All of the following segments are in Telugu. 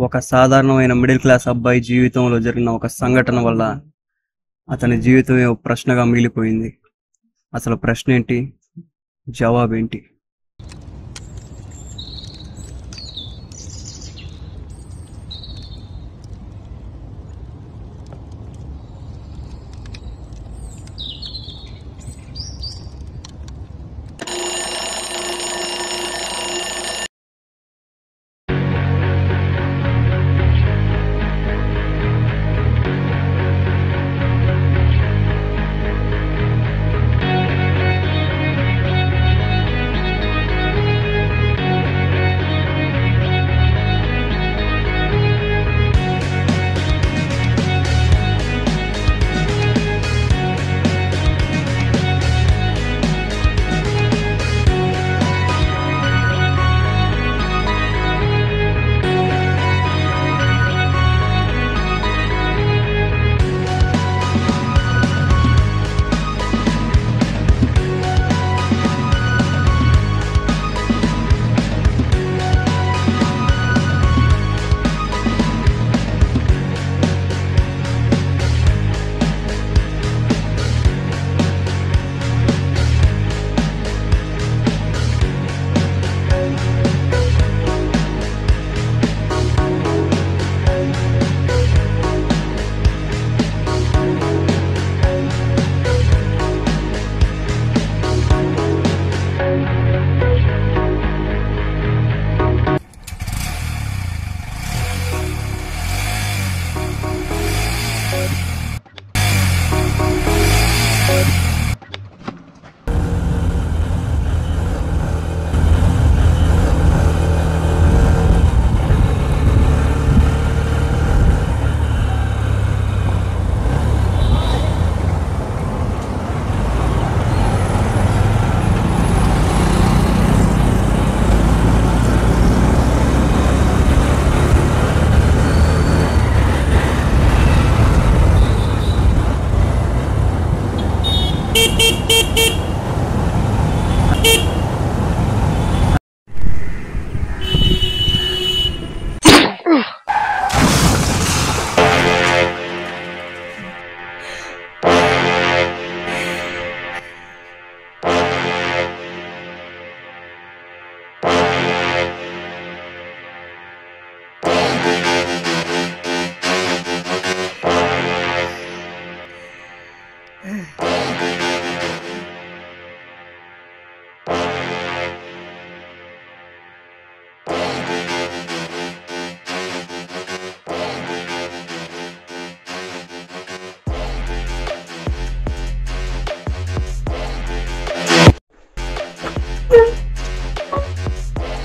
ఒక సాధారణమైన మిడిల్ క్లాస్ అబ్బాయి జీవితంలో జరిగిన ఒక సంఘటన వల్ల అతని జీవితమే ఒక ప్రశ్నగా మిగిలిపోయింది. అసలు ప్రశ్న ఏంటి, జవాబేంటి?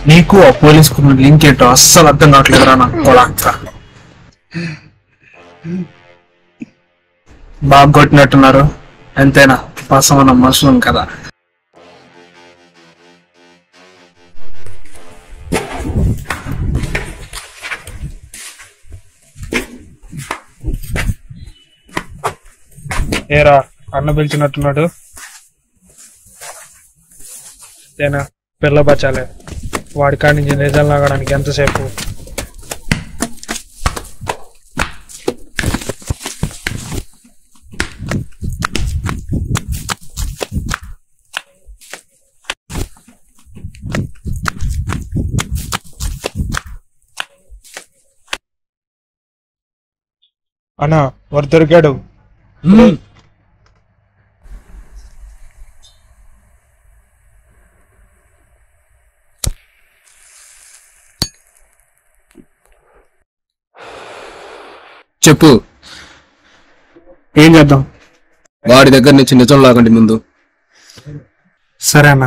నీకు ఆ పోలీసుకు లింక్ ఏంటో అస్సలు అర్థం కావట్లేదురా నాకు. బాగా కొట్టినట్టున్నారు, అంతేనా? పాసమన్న మనుషులం కదా. ఏరా అన్న పిలిచినట్టున్నాడు, అంతేనా? పిల్ల బచ్చాలే, వాడి కాడి నుంచి నిజాలు లాగడానికి ఎంతసేపు? అన్నా వాడు దొరికాడు. చెప్పు, ఏం చేద్దాం? వాడి దగ్గర నుంచి నిజం లాగండి ముందు. సరే అన్న.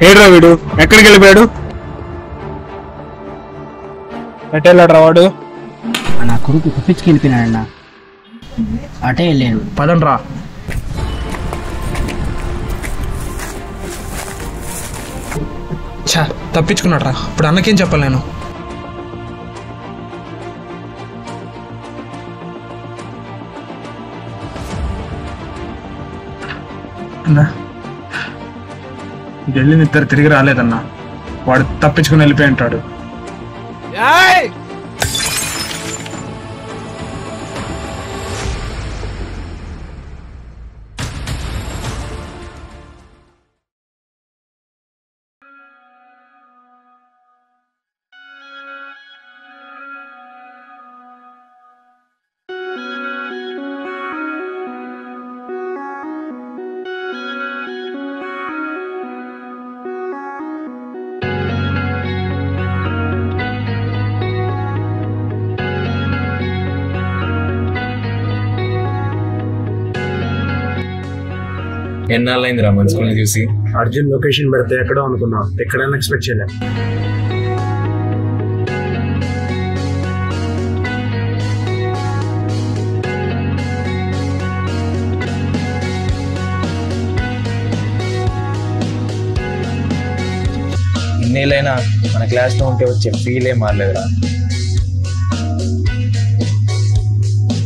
ఏడ్రా వీడు ఎక్కడికి వెళ్ళిపోయాడు? ఎట్టెళ్ళాడ్రా వాడు? నా కొడుకు తప్పించుకు వెళ్ళిపోయినాడన్నా. అటే వెళ్ళాడు. పదండ్రా. ఛా, తప్పించుకున్నాడ్రా. ఇప్పుడు అన్నకేం చెప్పాలి నేను? అన్నా వెళ్ళిన ఇద్దరు తిరిగి రాలేదన్నా. వాడు తప్పించుకుని వెళ్ళిపోయి ఉంటాడు. ఎన్నాళ్ళైందిరా మనసుకుని చూసి? అర్జున్ లొకేషన్ పెడితే ఎక్కడో అనుకున్నా, ఎక్కడైనా ఎక్స్పెక్ట్ చేయలే. ఇన్నేళ్ళైనా మన క్లాస్ లో ఉంటే వచ్చే ఫీలే మారలేదురా.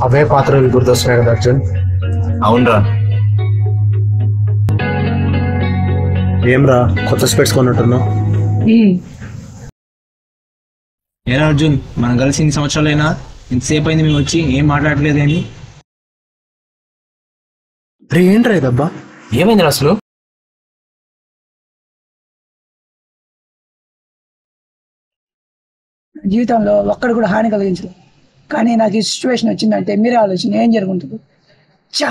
అవే పాత్రలు గుర్తొస్తున్నాయి కదా అర్జున్. అవునరా. ఏమ్రా కొత్త స్పెక్ట్స్ కొన్నట్టున్నావు? ఏరా అర్జున్, మనం కలిసి ఇన్ని సంవత్సరాలైనా ఇంతసేపు అయింది మేము వచ్చి ఏం మాట్లాడలేదేమి? రే ఏంట్రా ఇదబ్బా? ఏమైంది అసలు? జీవితంలో ఒక్కడు కూడా హాని కలిగించలేదు, కానీ నాకు ఈ సిచ్యువేషన్ వచ్చిందంటే మీరే ఆలోచన ఏం జరుగుతుంది. చా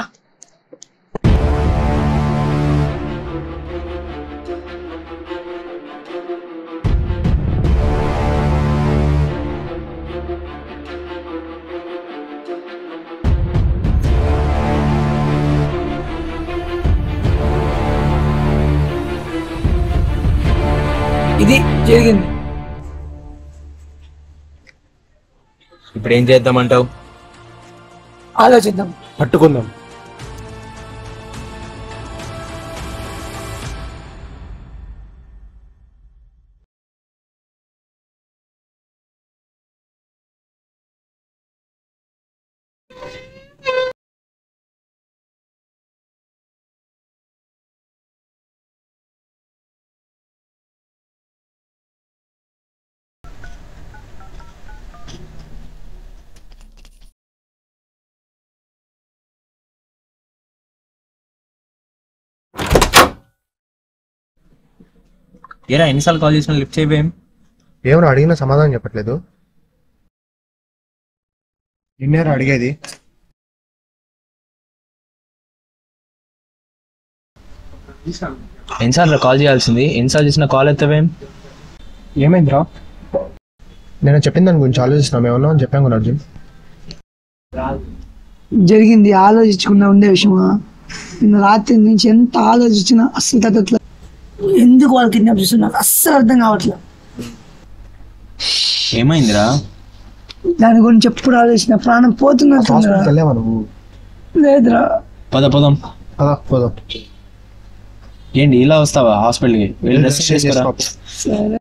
ఇది జరిగింది. ఇప్పుడు ఏం చేద్దామంటావు? ఆలోచిద్దాం, పట్టుకుందాం. ఏరా ఎన్నిసార్లు కాల్ చేసినా లిఫ్ట్ చేయవేం? ఏమన్నా అడిగినా సమాధానం చెప్పట్లేదు. నిన్నేరా అడిగేది? ఎన్నిసార్లు కాల్ చేయాల్సింది? ఎన్నిసార్లు చేసినా కాల్ ఎత్తవేం? ఏమైందిరా? నేను చెప్పిన దాని గురించి ఆలోచిస్తున్నాం ఏమన్నా అని చెప్పాను కదా అర్జున్. జరిగింది ఆలోచించకుండా ఉండే విషయమా? నిన్న రాత్రి నుంచి ఎంత ఆలోచించినా అస్సలు తగ్గట్లేదు. ఎందుకు వాళ్ళు కిడ్నాప్ చేస్తున్నారు అస్సలు అర్థం కావట్లేదు. ఏమైందిరా? దాని గురించి ఎప్పుడు ఆలోచించిన ప్రాణం పోతున్నట్టు. నువ్వు లేదురా. పదం పోదాం. ఏంటి ఇలా వస్తావా హాస్పిటల్కి? వెళ్ళి రెస్ట్ చేసుకురా. సరే.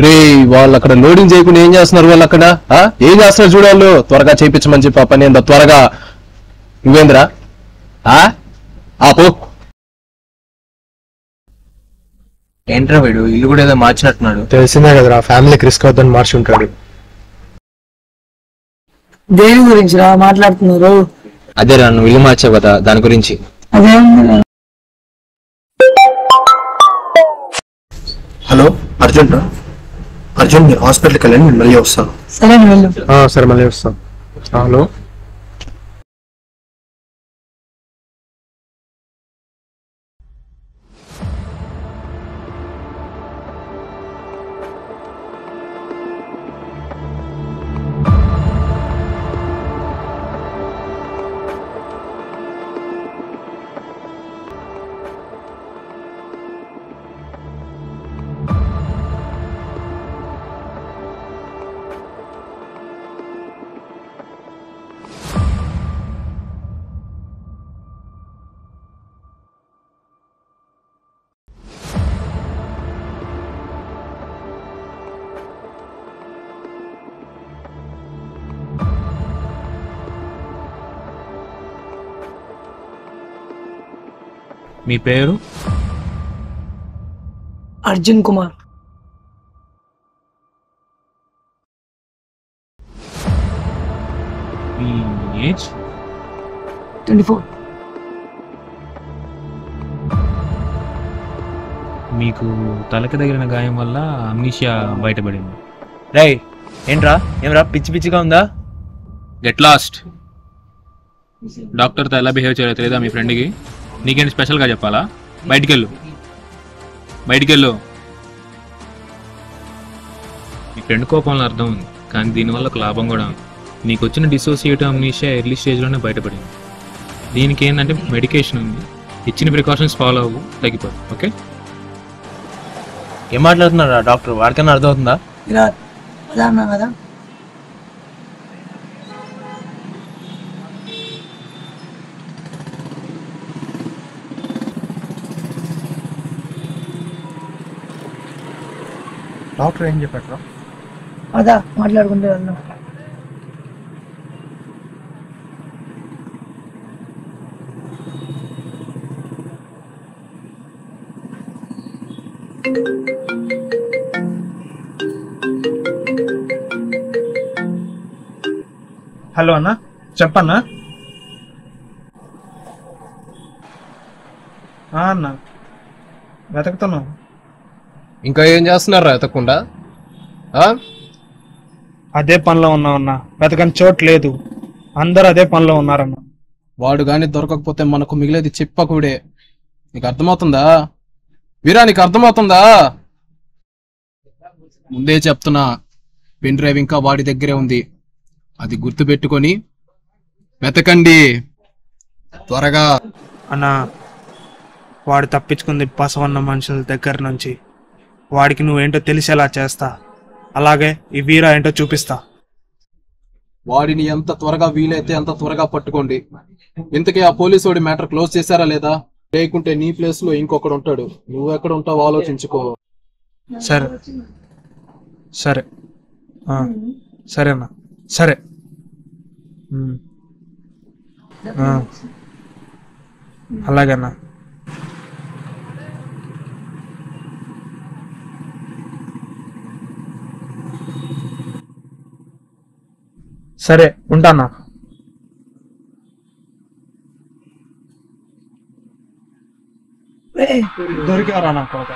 రే వాళ్ళు అక్కడ లోడింగ్ చేయకుండా ఏం చేస్తున్నారు? వాళ్ళు అక్కడ ఏం చేస్తున్నారు చూడాలి. త్వరగా చేయించమని చెప్పి ఆ పని ఏందో త్వరగా. నువ్వేంద్రా ఆపో. ఏంట్రా వీడు ఇల్లు కూడా ఏదో మార్చినట్టున్నాడు. తెలిసిందే కదరా, ఫ్యామిలీకి రిస్క్ అవుతుందని మార్చి ఉంటాడు. దేని గురించి రా మాట్లాడుతున్నారు? అదేరా నువ్వు ఇల్లు మార్చావు కదా దాని గురించి. అదేముంది. హలో అర్జున్ రా. అర్జున్ మీరు హాస్పిటల్కి వెళ్ళండి, నేను మళ్ళీ వస్తాను. సరే వెళ్ళు. సరే మళ్ళీ వస్తాను. హలో మీ పేరు? అర్జున్ కుమార్. మీ ఏజ్? 24. మీకు తలకి తగిలిన గాయం వల్ల అమ్నీషియా బయటపడింది. రై ఏంట్రా, ఏమరా పిచ్చి పిచ్చిగా ఉందా? Get lost. డాక్టర్తో ఎలా బిహేవ్ చేయాలో తెలియదా మీ ఫ్రెండ్కి? నీకేంటి స్పెషల్గా చెప్పాలా? బయటికెళ్ళు, బయటికెళ్ళు. మీ ఫ్రెండ్ కోపంలో అర్థం ఉంది, కానీ దీనివల్ల ఒక లాభం కూడా ఉంది. నీకు వచ్చిన డిసోసియేటివ్ అమ్నీషియా ఎర్లీ స్టేజ్లోనే బయటపడింది. దీనికి ఏంటంటే మెడికేషన్ ఉంది, ఇచ్చిన ప్రికాషన్స్ ఫాలో అవ్వు, తగ్గిపోతుంది. ఓకే? ఏం మాట్లాడుతున్నారా డాక్టర్? వాడికన్నా అర్థమవుతుందా? ఇలా అలా అన్నా కదా. డాక్టర్ ఏం చెప్పారు? అదా మాట్లాడుకుంటే వెళ్దాం. హలో అన్న, చెప్పన్నా. అన్న వెతుకుతున్నాం. ఇంకా ఏం చేస్తున్నారా ఎతకుండా? అదే పనిలో ఉన్నామన్నా, వెతకని చోటు లేదు, అందరు అదే పనిలో ఉన్నారన్న. వాడు గాని దొరకకపోతే మనకు మిగిలేది చిప్పకూడే. నీకు అర్థమవుతుందా వీరా? నీకు అర్థమవుతుందా? ముందే చెప్తున్నా, పెన్ డ్రైవ్ ఇంకా వాడి దగ్గరే ఉంది. అది గుర్తు పెట్టుకొని వెతకండి త్వరగా. అన్న వాడు తప్పించుకుంది బసవన్న మనుషుల దగ్గర నుంచి. వాడికి నువ్వేంటో తెలిసేలా చేస్తా, అలాగే ఈ వీరా ఏంటో చూపిస్తా. వాడిని ఎంత త్వరగా వీలైతే అంత త్వరగా పట్టుకోండి. ఇంతకీ ఆ పోలీసు వాడి మ్యాటర్ క్లోజ్ చేశారా లేదా? లేకుంటే నీ ప్లేస్ లో ఇంకొకడు ఉంటాడు, నువ్వు ఎక్కడ ఉంటావు ఆలోచించుకో. సరే సరే సరే అన్న, సరే. అలాగే అన్న. సరే ఉంటానా. దొరికారా నాకు ఒక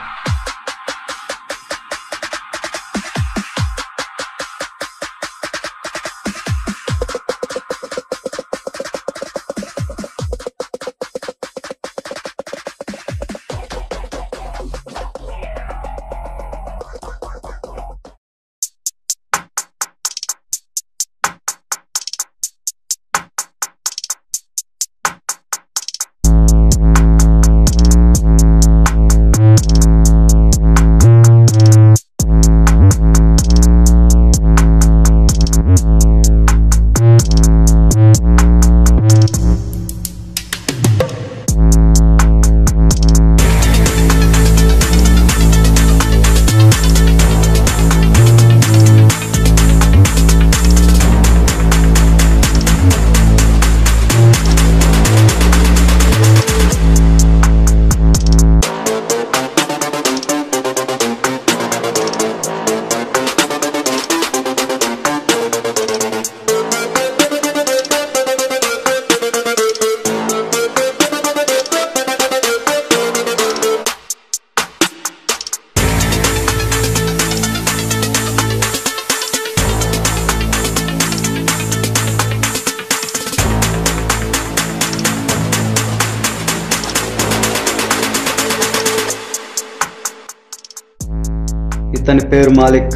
ఇతని పేరు మాలిక్.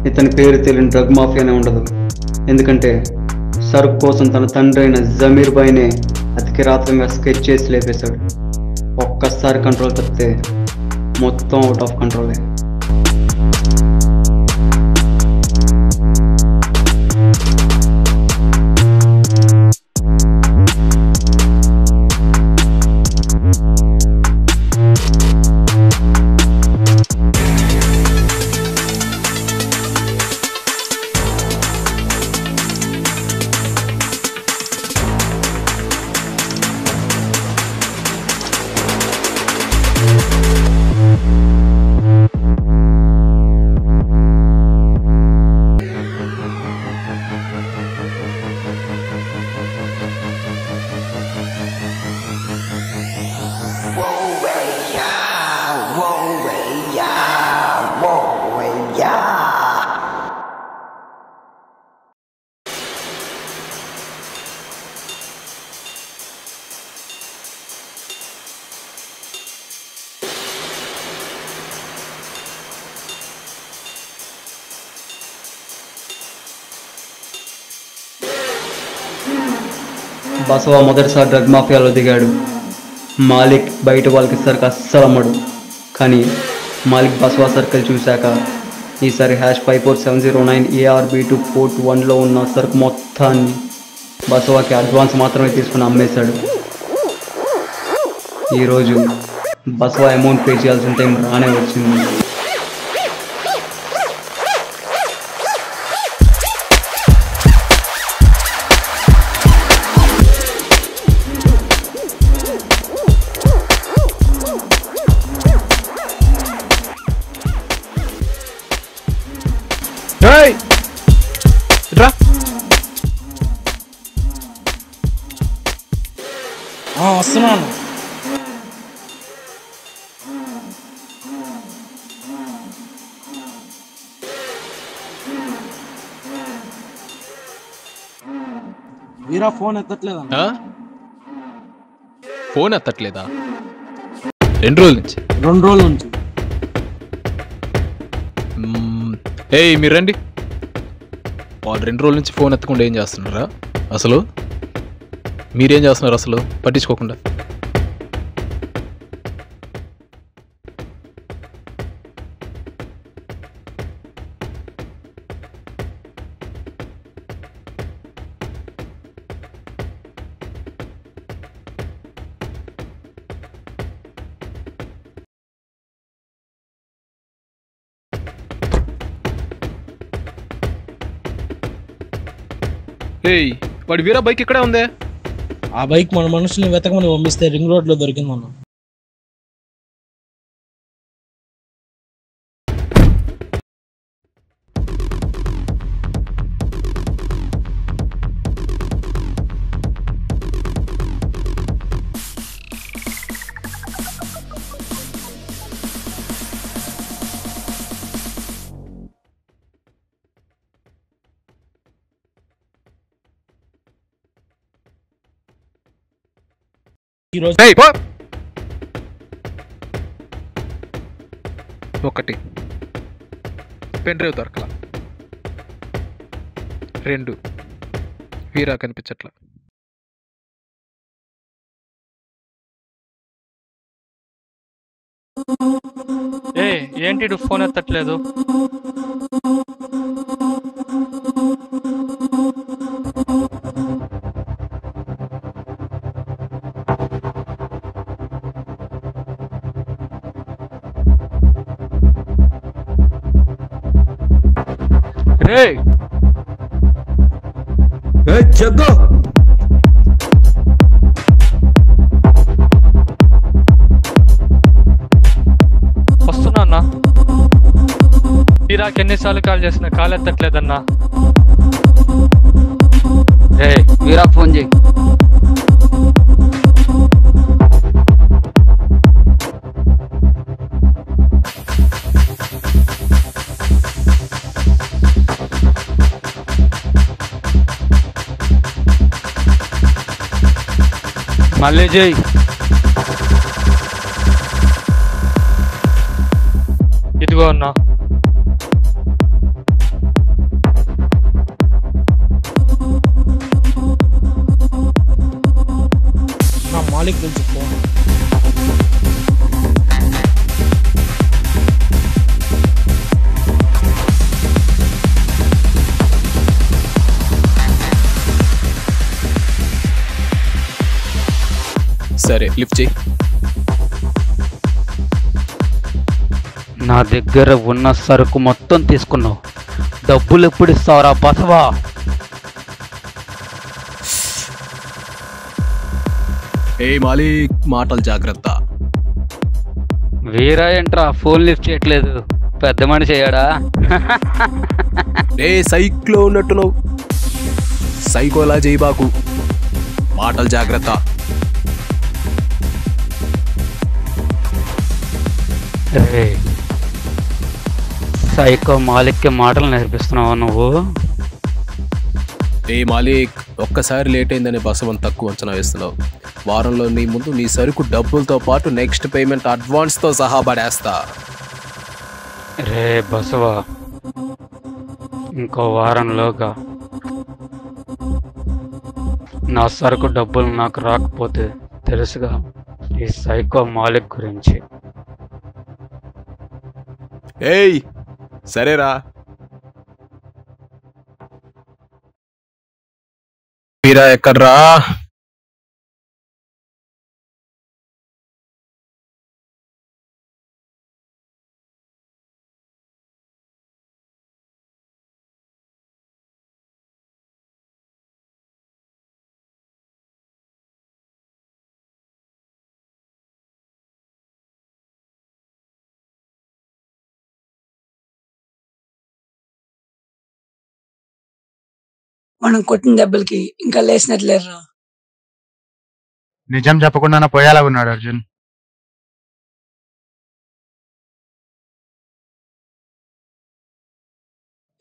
ఇతని పేరు తెలియని డ్రగ్ మాఫియానే ఉండదు. ఎందుకంటే సరుకు కోసం తన తండ్రి అయిన జమీర్ బాయ్నే అతి కిరాతకంగా స్కెచ్ చేసి లేపేశాడు. ఒక్కసారి కంట్రోల్ తప్పితే మొత్తం అవుట్ ఆఫ్ కంట్రోలే. బసవ మొదటిసారి డ్రగ్ మాఫియాలో దిగాడు. మాలిక్ బయట వాళ్ళకి సరుకు అస్సలు అమ్మడు. కానీ మాలిక్ బసవా సర్కిల్ చూశాక ఈసారి #5470 ARB2 పోర్ట్ 1లో ఉన్న సరుకు మొత్తాన్ని బసవాకి అడ్వాన్స్ మాత్రమే తీసుకుని అమ్మేశాడు. ఈరోజు బసవా అమౌంట్ పే చేయాల్సిన టైం రానే వచ్చింది. వస్తున్నాను. వీరా ఫోన్ ఎత్తట్లేదా? ఫోన్ ఎత్తట్లేదా? 2 రోజుల నుంచి. 2 రోజుల నుంచి. ఏయ్ మీరు రండి. వాళ్ళు 2 రోజుల నుంచి ఫోన్ ఎత్తకుండా ఏం చేస్తున్నారా? అసలు మీరేం చేస్తున్నారు అసలు పట్టించుకోకుండా? ఏయ్ వాడి వీరా బైక్ ఇక్కడే ఉందే. ఆ బైక్ మన మనుషుల్ని వెతకమని పంపిస్తే రింగ్ రోడ్ లో దొరికింది మనం. ఒకటి పెన్ డ్రైవ్ దొరకలా. 2 వీరా కనిపించట్లా. ఏంటి ఫోన్ ఎత్తట్లేదు? జగ్గు వస్తున్నా అన్నా. వీరాకి ఎన్నిసార్లు కాల్ చేసినా కాల్ ఎత్తట్లేదన్నా. వీరాకి ఫోన్ చేయి. మళ్ళీ చేయి. ఇదిగో అన్నా. నా మాలిక్ నుంచి ఫోన్. సరే లిఫ్ట్ చేయి. నా దగ్గర ఉన్న సరుకు మొత్తం తీసుకున్నావు, డబ్బులు ఎప్పుడు ఇస్తావురా బసవా? ఏ మాలిక్ మాటలు జాగ్రత్త. వీరా ఏంట్రా ఫోన్ లిఫ్ట్ చేయట్లేదు? పెద్ద మనిషి అయ్యాడా? సైక్లో ఉన్నట్టు నువ్వు సైకోలా చేయబాకు. మాటలు జాగ్రత్త. సైకో మాలిక్కి మాటలు నేర్పిస్తున్నావా నువ్వు? ఏ మాలిక్ ఒక్కసారి లేట్ అయిందని బసవన్ తక్కువ అంచనా వేస్తున్నావు. వారంలో నీ ముందు నీ సరుకు డబ్బులతో పాటు నెక్స్ట్ పేమెంట్ అడ్వాన్స్తో సహా పడేస్తా. రే బసవా, ఇంకో వారంలోగా నా సరుకు డబ్బులు నాకు రాకపోతే తెలుసుగా ఈ సైకో మాలిక్ గురించి. ఏయ్ సరేరా. వీరా ఎక్కడ్రా? మనం కొట్టిన దెబ్బలకి ఇంకా లేచినట్లేరా. నిజం చెప్పకుండా పోయేలా ఉన్నాడు అర్జున్.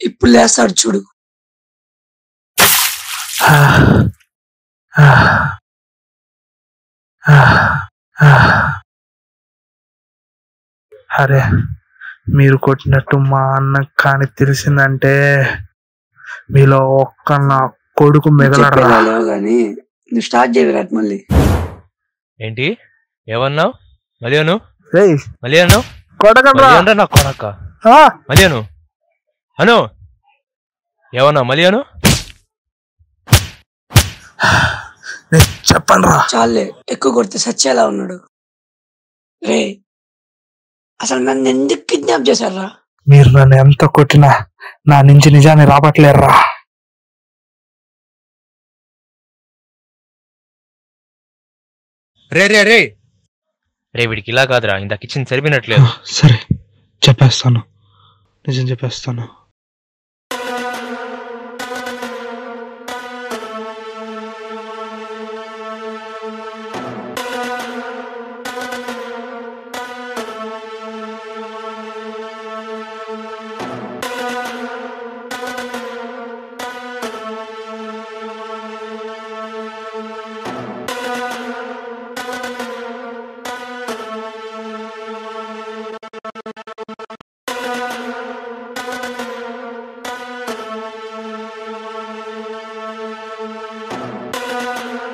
ఇప్పుడు లేస్తాడు చూడు. అరే మీరు కొట్టినట్టు మా అన్న కానీ తెలిసిందంటే మీలో ఒక్క నా కొడుకు మిగలరా. కానీ నువ్వు స్టార్ట్ చేయ విరాట్ మళ్ళీ. ఏంటి ఏమన్నావు? మళ్ళీ అను రేయ్ మళ్ళీ అను కొడకరా నా కొడక. మళ్ళీ అను అను ఏమన్నావు? మళ్ళీ అను. చెప్పండి రా. చాలే ఎక్కువ కొడితే సచ్చేలా ఉన్నాడు. రే అసలు నన్ను ఎందుకు కిడ్నాప్ చేశారా? మీరు నన్ను ఎంత కొట్టినా నా నుంచి నిజాన్ని రాబట్టలేరురా. రే రే రే రే వీడికి ఇలా కాదురా, ఇందాక ఇచ్చింది సరిపోయినట్లేదు. సరే చెప్పేస్తాను, నిజం చెప్పేస్తాను.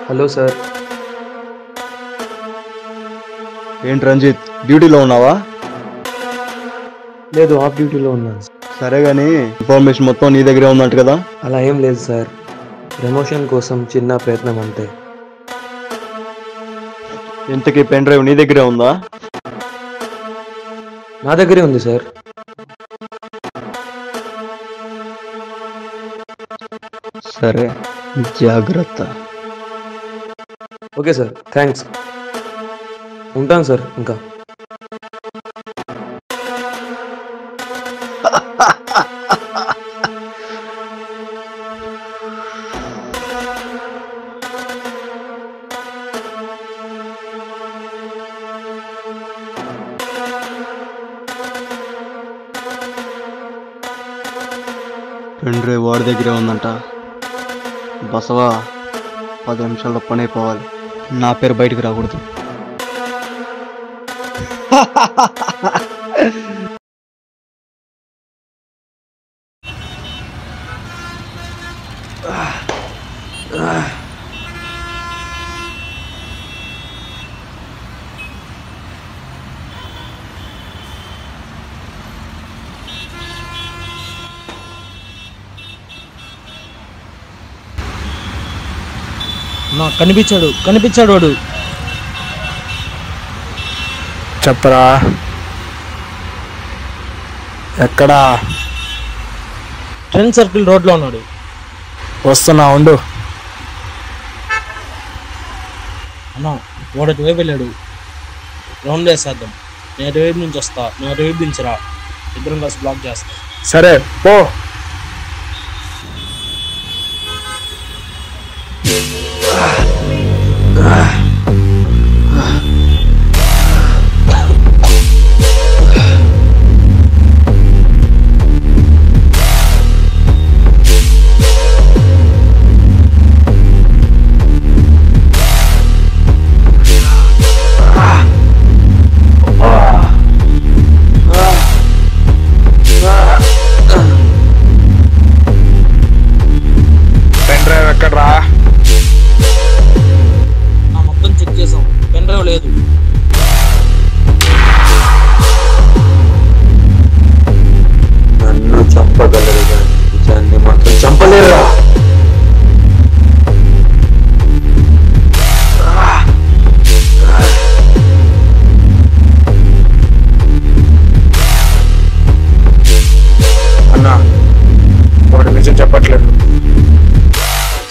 Hello sir. ఏంటి రంజిత్, డ్యూటీలో ఉన్నావా? లేదు, ఆఫ్ డ్యూటీలో ఉన్నాను. సరే కానీ ఇన్ఫర్మేషన్ మొత్తం నీ దగ్గరే ఉందంట కదా? అలా ఏం లేదు సార్, ప్రమోషన్ కోసం చిన్న ప్రయత్నం అంతే. ఇంతకీ పెన్ డ్రైవ్ నీ దగ్గరే ఉందా? నా దగ్గరే ఉంది సార్. సరే జాగ్రత్త. Okay sir, thanks. ఉంటాను సార్. ఇంకా పెన్ డ్రైవ్ వాడి దగ్గరే ఉందంట. బసవా 10 నిమిషాల్లో పని అయిపోవాలి. నా పేరు బయటకు రాకూడదు. నాకు కనిపించాడు వాడు. చెప్పరా ఎక్కడా? ట్రెండ్ సర్కిల్ రోడ్లో ఉన్నాడు. వస్తున్నా ఉండు. అన్నా వాడు అటువైపు వెళ్ళాడు. రౌండ్ వేసేద్దాం. నేను అటువైపు నుంచి వస్తా, నేను అటువైపు దించరా, ఇద్దరం కలిసి బ్లాక్ చేస్తా. సరే పో.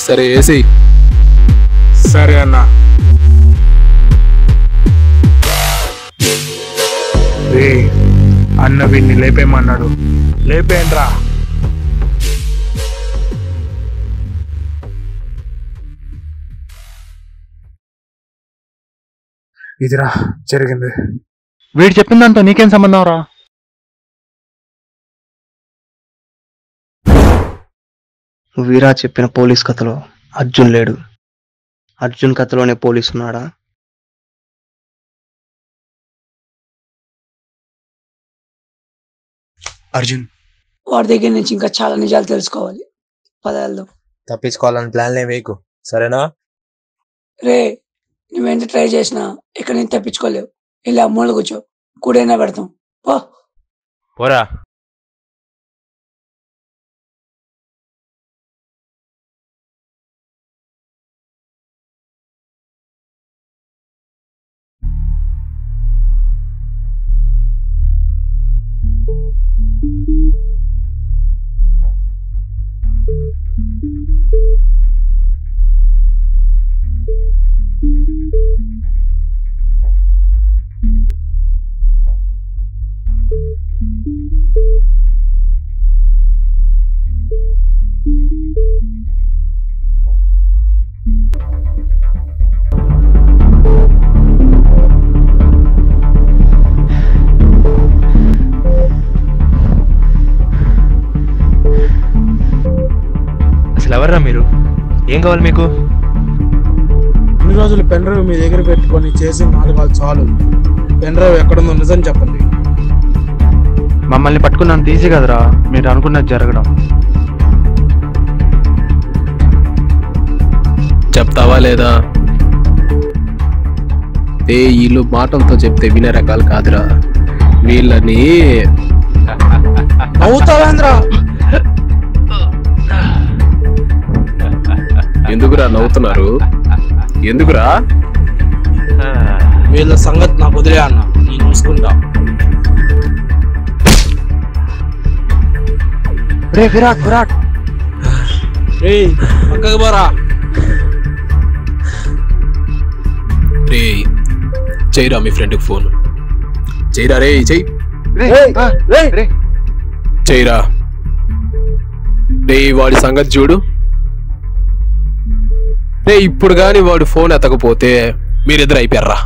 సరే ఏసీ. సరే అన్న. అన్న వీడిని లేపేమన్నాడు, లేపేయండ్రా. ఇదిరా జరిగింది. వీడు చెప్పిందంతా నీకేం సంబంధం రా? వీరా చెప్పిన పోలీస్ కథలో అర్జున్ లేడు. అర్జున్ కథలోనే పోలీసు ఉన్నాడా? అర్జున్, వాడి దగ్గర నుంచి ఇంకా చాలా నిజాలు తెలుసుకోవాలి. పదార్థం తప్పించుకోవాలని ప్లాన్లే వేయకు, సరేనా? రే, నువ్వెంత ట్రై చేసినా ఇక్కడ నుంచి తప్పించుకోలేవు. ఇలా మూల కూర్చో, కూడైనా పెడతాం. పోరా. ఎవర్రా మీరు? ఏం కావాలి మీకు? ఇన్ని రోజులు పెన్ డ్రైవ్ మీ దగ్గర పెట్టుకొని చేసిన నాటకాలు చాలు. పెన్ డ్రైవ్ ఎక్కడుందో నిజం చెప్పండి. మమ్మల్ని పట్టుకున్నంత ఈజీ కదరా మీరు అనుకున్నది జరగడం. చెప్తావా లేదా? వీళ్ళు మాటలతో చెప్తే వినే రకాలు కాదురా. వీళ్ళని నవ్వుతావేంద్రా? ఎందుకురా నవ్వుతున్నారు? ఎందుకురా? వీళ్ళ సంగతి నాకు వదిలే అన్న, నేను చూసుకుంటా. రే విరాట్, విరాట్ పక్కకు పోరా. రే చెయ్యరా మీ ఫ్రెండ్కి ఫోన్. చెయ్యరా రే, చెయ్యి. చెయ్యరా రే. వాడి సంగతి చూడు రే. ఇప్పుడు గాని వాడు ఫోన్ ఎత్తకపోతే మీరిద్దరు అయిపోయారా.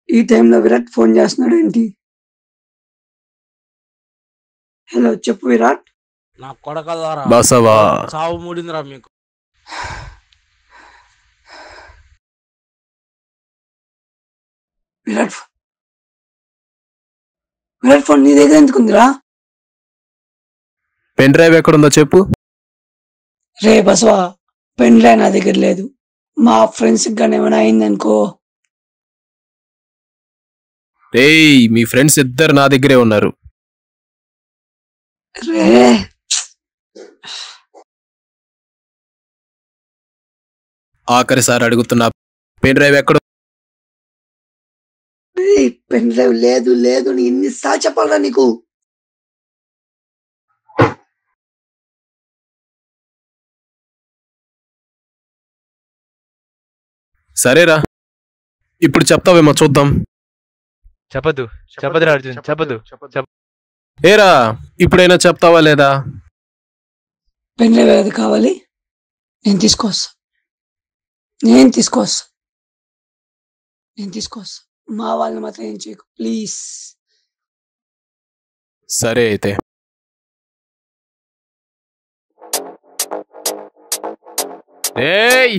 ఈ టైంలో విరాట్ ఫోన్ చేస్తున్నాడు ఏంటి? హలో, చెప్పు విరాట్. నా కొడకల్లారా, బసవా చావు మూడిందిరా మీకు. విరాట్ విరాట్ ఫోన్ నీ దగ్గర ఎందుకుందిరా? పెన్ డ్రైవ్ ఎక్కడుందో చెప్పు. రే బసవా, పెన్ డ్రైవ్ నా దగ్గర లేదు. మా ఫ్రెండ్స్ కానీ ఏమైనా అయిందనుకో. రేయ్, మీ ఫ్రెండ్స్ ఇద్దరు నా దగ్గరే ఉన్నారు. రే ఆఖరిసారి అడుగుతున్నా, పెన్ డ్రైవ్ ఎక్కడ? పెన్ డ్రైవ్ లేదు లేదు నీ ఎన్నిసార్లు చెప్పాలరా నీకు? సరేరా, ఇప్పుడు చెప్తావేమో చూద్దాం. చెప్పదు, చెప్పదురా అర్జున్, చెప్పదు. ఏరా, ఇప్పుడైనా చెప్తావా లేదా? పెన్ డ్రైవ్ ఏది కావాలి? నేను తీసుకొస్తా, నేను తీసుకొస్తా, నేను తీసుకొస్తా. మా వాళ్ళని మాత్రం ఏం చేయకు ప్లీజ్. సరే అయితే. ఏయ్,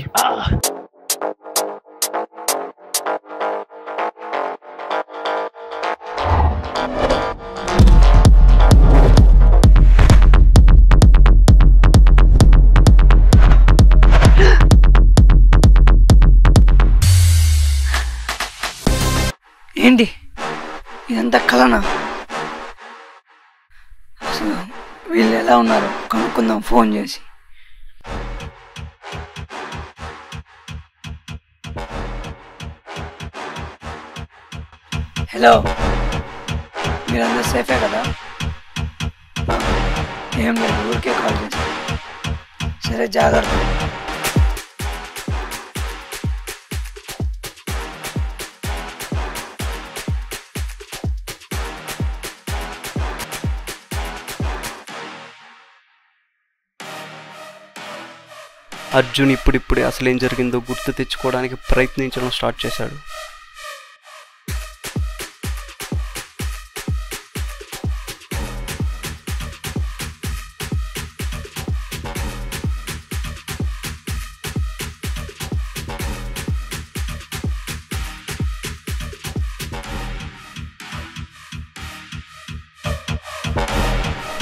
ఏంటి ఇదంతా కలనా? అసలు వీళ్ళు ఎలా ఉన్నారు కనుక్కుందాం ఫోన్ చేసి. హలో, మీరందరూ సేఫే కదా? ఏం లేదు, ఊరికే కాల్ చేశాను. సరే, జాగ్రత్త. అర్జున్ ఇప్పుడిప్పుడే అసలేం జరిగిందో గుర్తు తెచ్చుకోవడానికి ప్రయత్నించడం స్టార్ట్ చేశాడు.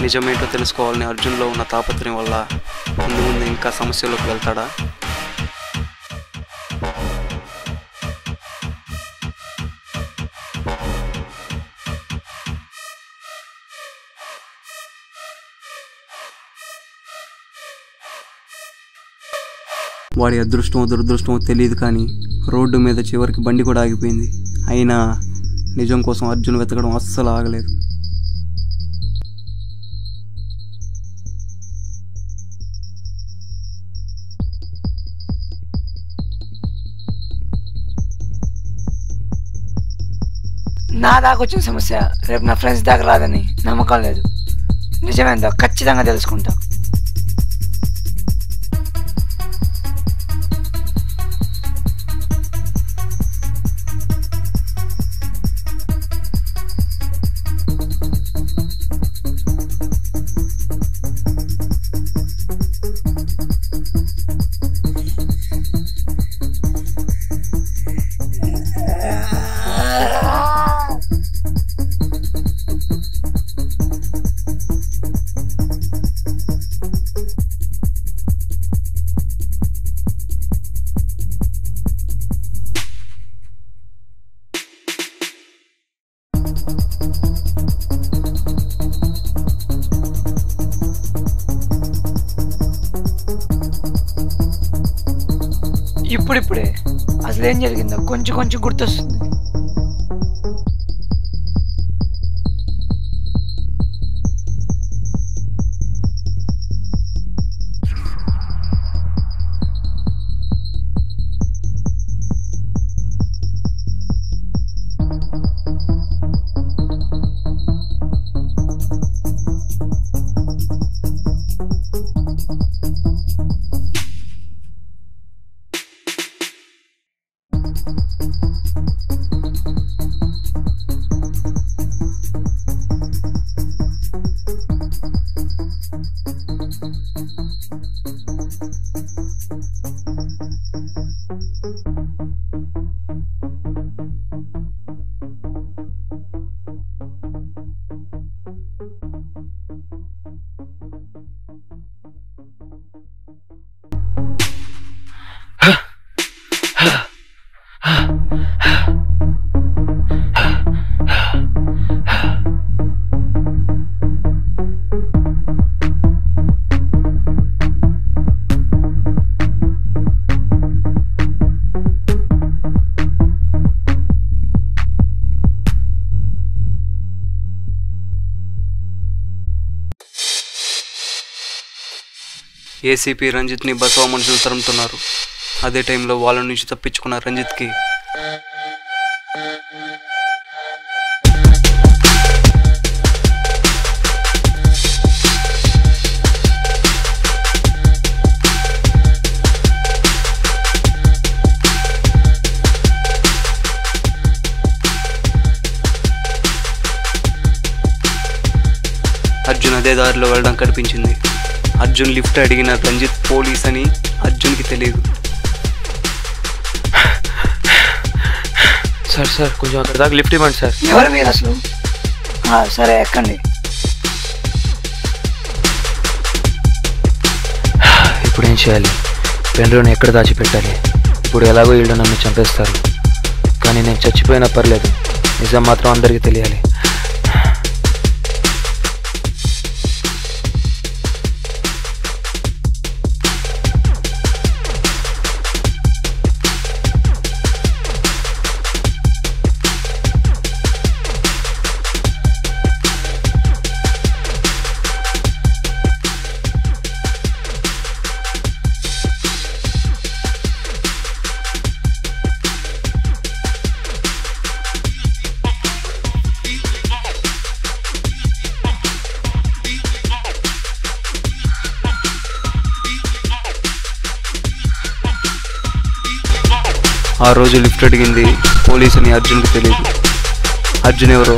నిజమేంటో తెలుసుకోవాలని అర్జున్లో ఉన్న తాపత్రయం వల్ల ముందు ముందు ఇంకా సమస్యలోకి వెళ్తాడా? వాడి అదృష్టమో దురదృష్టమో తెలియదు, కానీ రోడ్డు మీద చివరికి బండి కూడా ఆగిపోయింది. అయినా నిజం కోసం అర్జున్ వెతకడం అస్సలు ఆగలేదు. నా దాకా వచ్చిన సమస్య రేపు నా ఫ్రెండ్స్ దాకా రాదని నమ్మకం లేదు. నిజమేందో ఖచ్చితంగా తెలుసుకుంటా. ఇప్పుడిప్పుడే అసలు ఏం జరిగిందో కొంచెం కొంచెం గుర్తొస్తుంది. ఏసీపీ రంజిత్ని బసవ మనుషులు తరుముతున్నారు. అదే టైంలో వాళ్ళ నుంచి తప్పించుకున్న రంజిత్కి అర్జున్ అదే దారిలో వెళ్ళడం కనిపించింది. అర్జున్ లిఫ్ట్ అడిగిన రంజిత్ పోలీస్ అని అర్జున్కి తెలియదు. సార్ సార్ కొంచెం అక్కడ దాకా లిఫ్ట్ ఇవ్వండి సార్. ఎవరు మీరు అసలు? సరే ఎక్కండి. ఇప్పుడు ఏం చేయాలి? పెన్లోని ఎక్కడ దాచిపెట్టాలి? ఇప్పుడు ఎలాగో వీళ్ళు నన్ను చంపేస్తారు, కానీ నేను చచ్చిపోయినా పర్లేదు, నిజం మాత్రం అందరికీ తెలియాలి. ఆ రోజు లిఫ్ట్ అడిగింది పోలీస్ అని అర్జున్కి తెలియదు. అర్జున్ ఎవరో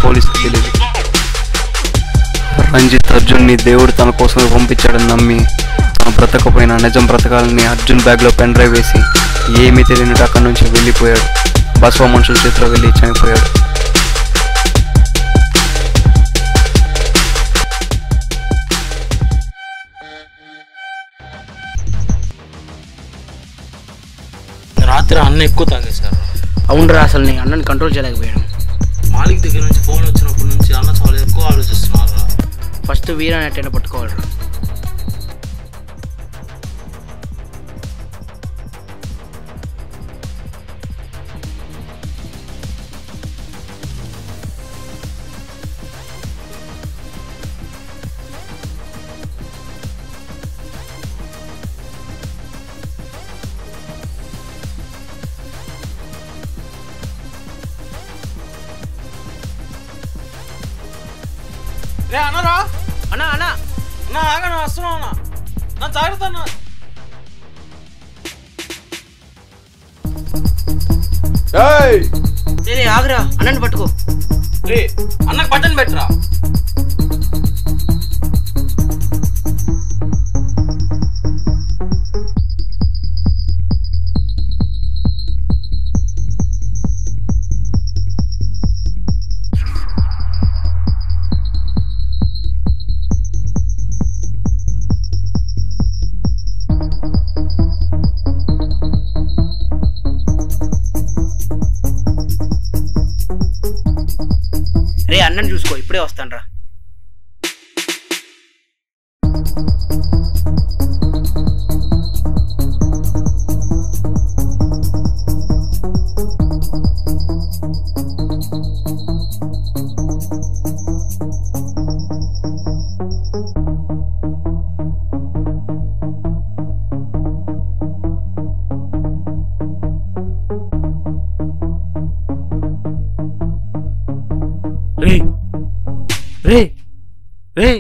పోలీస్కి తెలియదు. రంజిత్ అర్జున్ని దేవుడు తన కోసం పంపించాడని నమ్మి తను బ్రతకపోయినా నిజం బ్రతకాలని అర్జున్ బ్యాగ్లో పెన్ డ్రైవ్ వేసి ఏమీ తెలియనట్టు అక్కడి నుంచి వెళ్ళిపోయాడు. బసవ మనుషుల చేతిలో వెళ్ళి చనిపోయాడు. రాత్రి అన్న ఎక్కువ తాగేశారు. అవునరా, అసలు నీ అన్నని కంట్రోల్ చేయలేకపోయాను. మాలిక్ దగ్గర నుంచి ఫోన్ వచ్చినప్పటి నుంచి అన్న చాలా ఎక్కువ ఆలోచిస్తున్నారు. ఫస్ట్ వీరాని ఎట్టైనా పట్టుకోవాలరా. రే అన్నరా, అన్నా అన్నా అన్నా ఆగనా, వస్తున్నా అన్నా, నా జాగ్రత్త అన్నా. ఆగరా, అన్నని పట్టుకో. రే అన్నకు బటన్ పెట్టరా. రే అన్నని చూసుకో, ఇప్పుడే వస్తాను రా. రే రే రే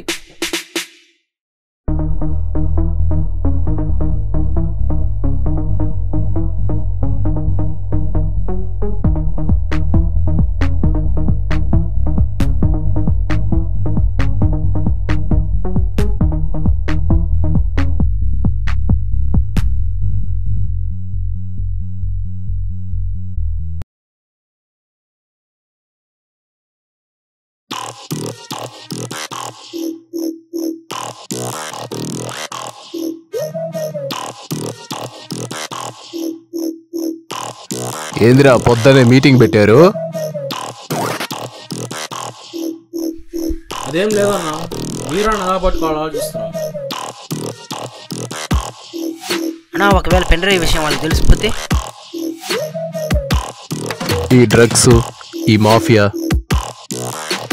ఏందిరా పొద్దునే మీటింగ్ పెట్టారు? అదేం లేదన్నా, వీరాన్ని ఎలా పట్టుకోవాలో ఆలోచిస్తున్నాం. అన్నా ఒకవేళ పెన్ డ్రైవ్ విషయం వాళ్ళకి తెలిసిపోతే? ఈ డ్రగ్స్, ఈ మాఫియా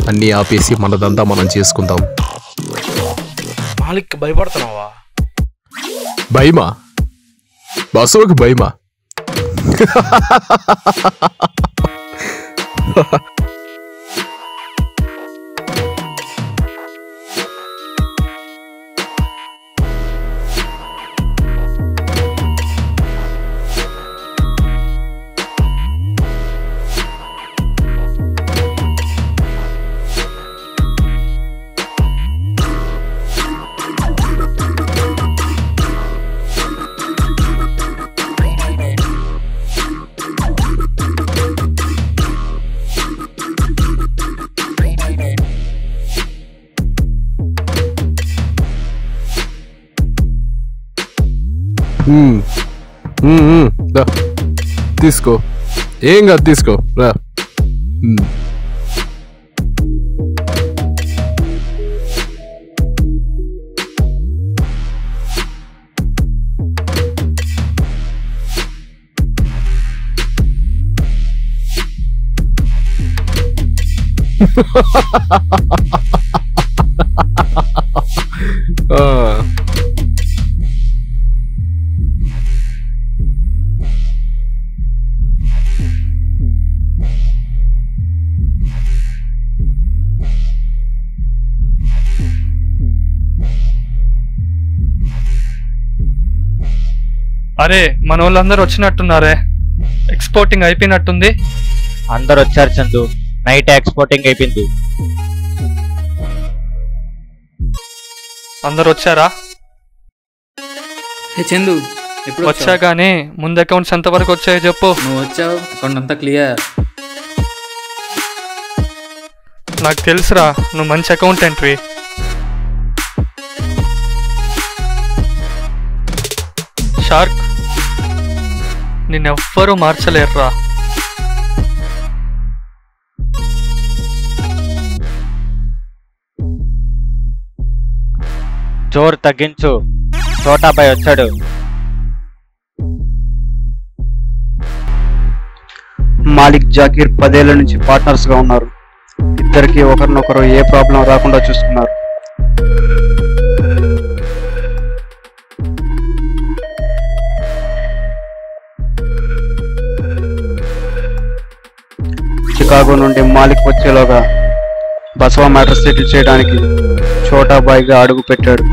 అన్నీ ఆపేసి మనదంతా మనం చేసుకుందాం. మాలిక్ భయపడుతున్నావా? భయమా? బసవకి భయమా? తీసుకో, ఏం కాదు, తీసుకో రా. అరే మన వాళ్ళందరూ వచ్చినట్టున్నారే. ఎక్స్పోర్టింగ్ అయిపోయినట్టుంది. అందరు వచ్చారు చందు, నైట్ ఎక్స్పోర్టింగ్ అయిపోయింది. అందరు వచ్చారా? చందు ఎప్పుడు వచ్చా కానీ ముందు అకౌంట్స్ ఎంతవరకు వచ్చాయో చెప్పు. నువ్వు వచ్చావు, అకౌంట్ అంతా క్లియర్. నాకు తెలుసురా, నువ్వు మంచి అకౌంటెంట్వి. షార్క్, నిన్నెవ్వరూ మార్చలేరురా. జోరు తగ్గించు, చోటాబాయ్ వచ్చాడు. మాలిక్ జాకీర్ 10 ఏళ్ల నుంచి పార్ట్నర్స్ గా ఉన్నారు. ఇద్దరికి ఒకరినొకరు ఏ ప్రాబ్లం రాకుండా చూసుకున్నారు. చికాగో నుండి మాలిక్ వచ్చేలోగా బసవా మ్యాటర్ సెటిల్ చేయడానికి చోటాబాయ్గా అడుగు పెట్టాడు.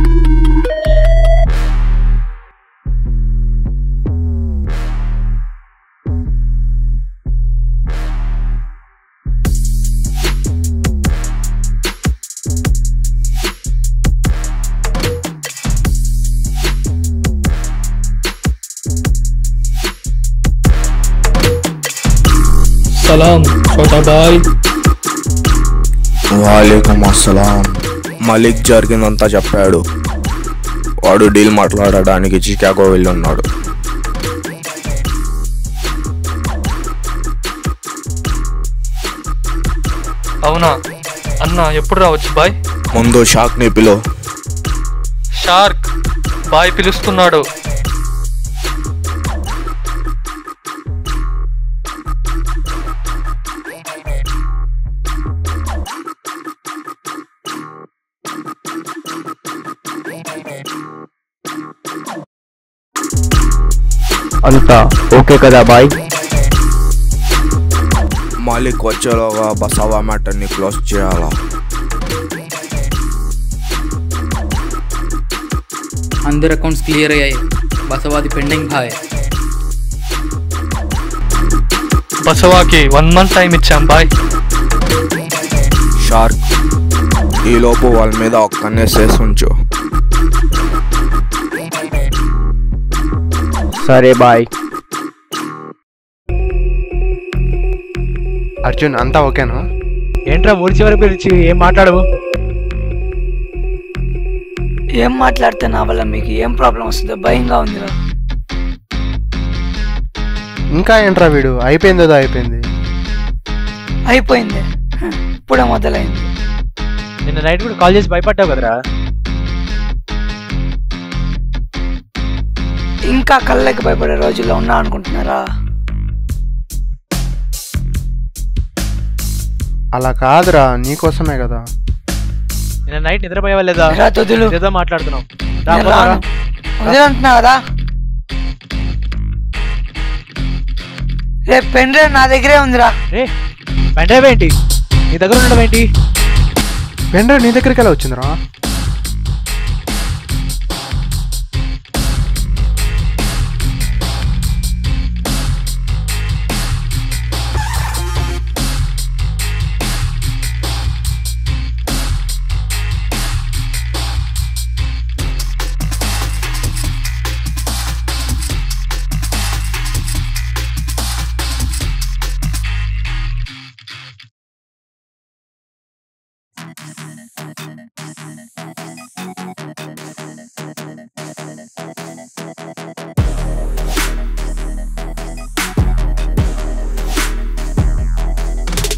సలాం చోటా బాయ్. వాలేకుమ్ అస్సలాం. మలిక్ జరిగిందంతా చెప్పాడు. వాడు డీల్ మాట్లాడడానికి చికాగో వెళ్ళి ఉన్నాడు. అవునా అన్న, ఎప్పుడు రావచ్చు బాయ్? ముందు షాక్ని పిలో. షార్క్ బాయ్ పిలుస్తున్నాడు. అంతా ఓకే కదా బాయ్? మాలిక్ వచ్చేలోగా బసవా మ్యాటర్ని క్లోజ్ చేయాలా? అందరు అకౌంట్స్ క్లియర్ అయ్యాయి. బసవాది పెండింగ్ బాయ్. బసవాకి 1 month టైం ఇచ్చాం బాయ్. షార్క్, ఈలోపు వాళ్ళ మీద ఒక్కనే సేస్ ఉంచు. సరే బాయ్. అర్జున్ అంతా ఓకేనా? ఏంట్రా ఊరి చివరి పిలిచి ఏం మాట్లాడవు? ఏం మాట్లాడితే నా వల్ల మీకు ఏం ప్రాబ్లం వస్తుందో భయంగా ఉందిరా. ఇంకా ఏంట్రా వీడు? అయిపోయిందో అయిపోయింది. అయిపోయింది, ఇప్పుడే మొదలైంది. నిన్న నైట్ కూడా కాల్ చేసి భయపడ్డావు కదరా? ఇంకా కళ్ళకి భయపడే రోజుల్లో ఉన్నా అనుకుంటున్నారా? అలా కాదురా, నీకోసమే కదా. నిన్న నైట్ నిద్రపోయావా లేదా? ఏదో మాట్లాడుతున్నావు. వదిలంటున్నా కదా. రేపు పెన్ డ్రైవ్ నా దగ్గరే ఉందిరా. పెన్ డ్రైవ్ ఏంటి నీ దగ్గర ఉండడం ఏంటి? పెన్ డ్రైవ్ నీ దగ్గరికి ఎలా వచ్చిందిరా?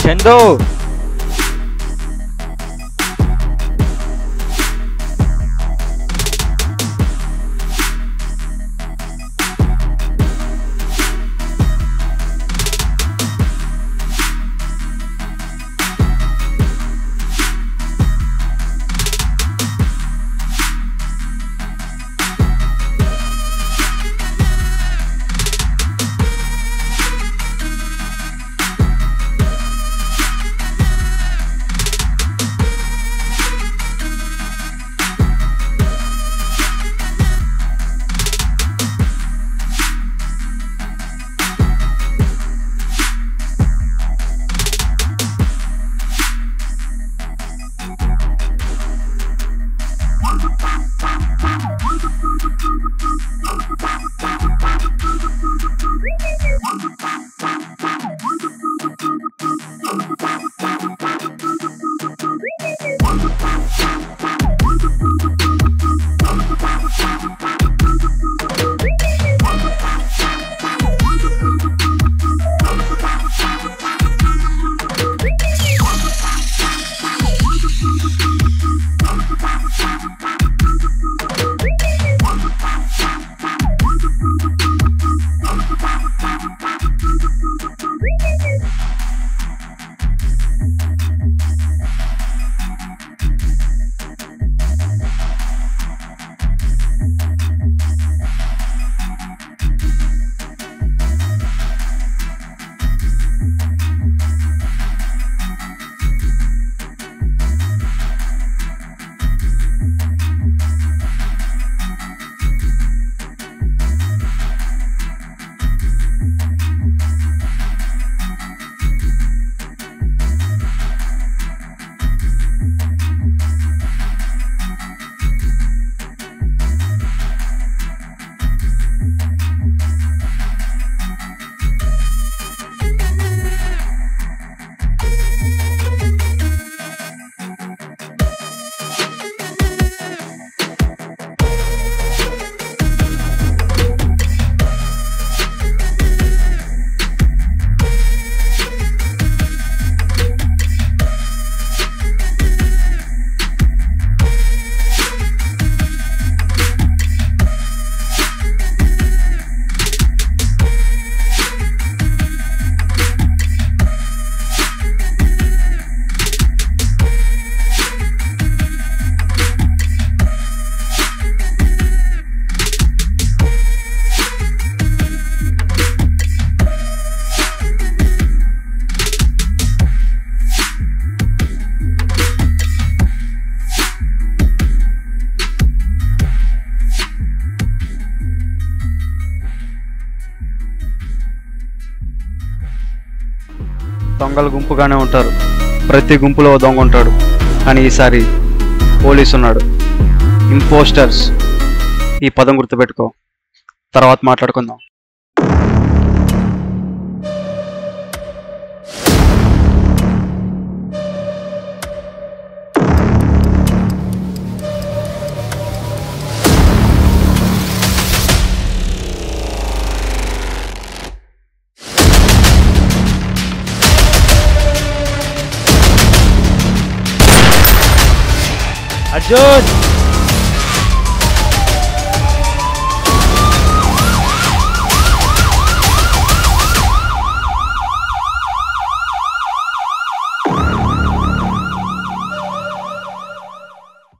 చందు, దొంగలు గుంపుగానే ఉంటారు, ప్రతి గుంపులో దొంగ ఉంటాడు. కానీ ఈసారి పోలీసు ఉన్నాడు. ఇంపోస్టర్స్, ఈ పదం గుర్తుపెట్టుకో, తర్వాత మాట్లాడుకుందాం. అర్జున్